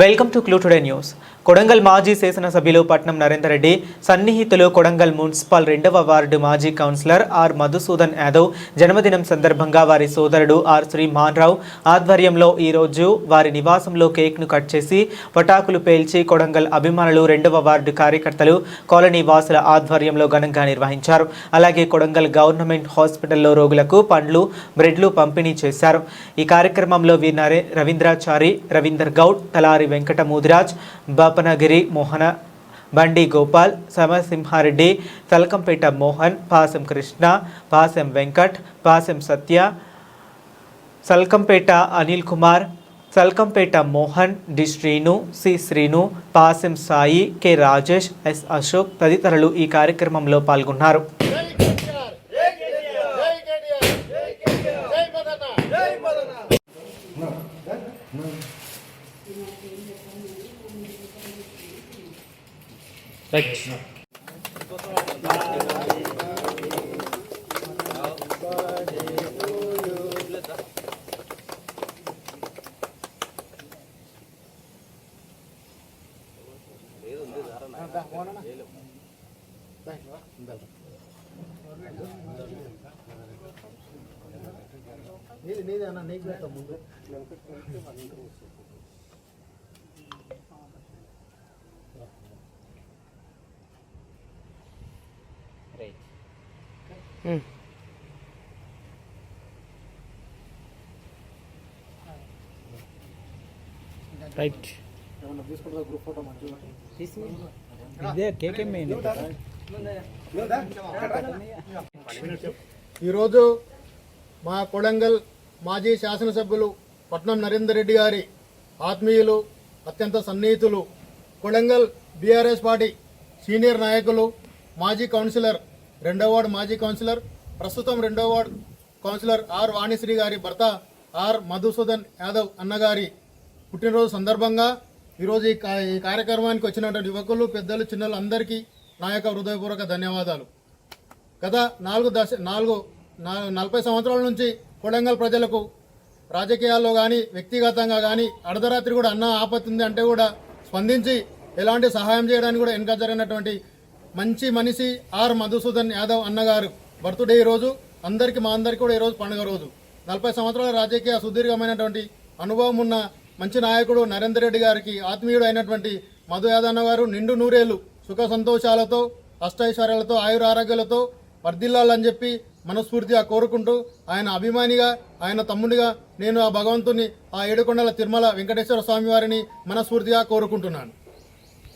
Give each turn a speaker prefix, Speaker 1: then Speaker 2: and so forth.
Speaker 1: Welcome to clue today news. Kodangal మాజీ శాసనసభ్యులు పట్నం నరేందర్ రెడ్డి సన్నిహితులు కొడంగల్ మున్సిపల్ 2వ వార్డు మాజీ కౌన్సిలర్ ఆర్ మధుసూదన్ యాదవ్ జన్మదినం సందర్భంగా వారి సోదరుడు ఆర్ శ్రీ మాన్రావు ఆధ్వర్యంలో ఈరోజు వారి నివాసంలో కేక్ను కట్ చేసి పటాకులు పేల్చి కొడంగల్ అభిమానులు 2వ వార్డు కార్యకర్తలు కాలనీ వాసుల ఆధ్వర్యంలో ఘనంగా నిర్వహించారు. అలాగే కొడంగల్ గవర్నమెంట్ హాస్పిటల్లో రోగులకు పండ్లు బ్రెడ్లు పంపిణీ చేశారు. ఈ కార్యక్రమంలో వి రవీంద్రాచారి, రవీందర్ గౌడ్, తలారి వెంకట ముదిరాజ్, బాపనగిరి మోహన, బండి గోపాల్, సమసింహారెడ్డి, తలకంపేట మోహన్, పాసం Krishna, Pasam Venkat, Pasam Satya, Salkampeta Anil Kumar, Salkampeta Mohan, D Srinu, C Srinu, Pasam Sai, K Rajesh, S Ashok తదితరులు ఈ కార్యక్రమంలో పాల్గొన్నారు. రైట్
Speaker 2: ఈరోజు మా కొడంగల్ మాజీ శాసనసభ్యులు పట్నం నరేందర్ రెడ్డి గారి ఆత్మీయులు, అత్యంత సన్నిహితులు, కొడంగల్ బీఆర్ఎస్ పార్టీ సీనియర్ నాయకులు, మాజీ కౌన్సిలర్, 2వ వార్డు మాజీ కౌన్సిలర్, ప్రస్తుతం 2వ వార్డు కౌన్సిలర్ ఆర్ వాణిశ్రీ గారి భర్త ఆర్ మధుసూదన్ యాదవ్ అన్నగారి పుట్టినరోజు సందర్భంగా ఈరోజు ఈ కార్యక్రమానికి వచ్చినటువంటి యువకులు, పెద్దలు, చిన్నలు అందరికీ నా యొక్క హృదయపూర్వక ధన్యవాదాలు. గత 40 సంవత్సరాల నుంచి కొడంగల్ ప్రజలకు రాజకీయాల్లో కానీ వ్యక్తిగతంగా కానీ అర్ధరాత్రి కూడా అన్న ఆపత్తుంది అంటే కూడా స్పందించి ఎలాంటి సహాయం చేయడానికి కూడా వెనుక జరిగినటువంటి మంచి మనిషి ఆర్ మధుసూదన్ యాదవ్ అన్నగారు బర్త్డే ఈరోజు మా అందరికీ కూడా ఈరోజు పండుగ రోజు. 40 సంవత్సరాల రాజకీయ సుదీర్ఘమైనటువంటి అనుభవం ఉన్న మంచి నాయకుడు నరేందర్ రెడ్డి గారికి ఆత్మీయుడు అయినటువంటి మధు యాదవ్ అన్న గారు నిండు నూరేళ్లు సుఖ సంతోషాలతో, అష్టైశ్వర్యాలతో, ఆయుర ఆరోగ్యాలతో వర్ధిల్లాలని చెప్పి మనస్ఫూర్తిగా కోరుకుంటూ, ఆయన అభిమానిగా, ఆయన తమ్ముడిగా నేను ఆ భగవంతుని, ఆ ఏడుకొండల తిరుమల వెంకటేశ్వర స్వామి వారిని మనస్ఫూర్తిగా కోరుకుంటున్నాను.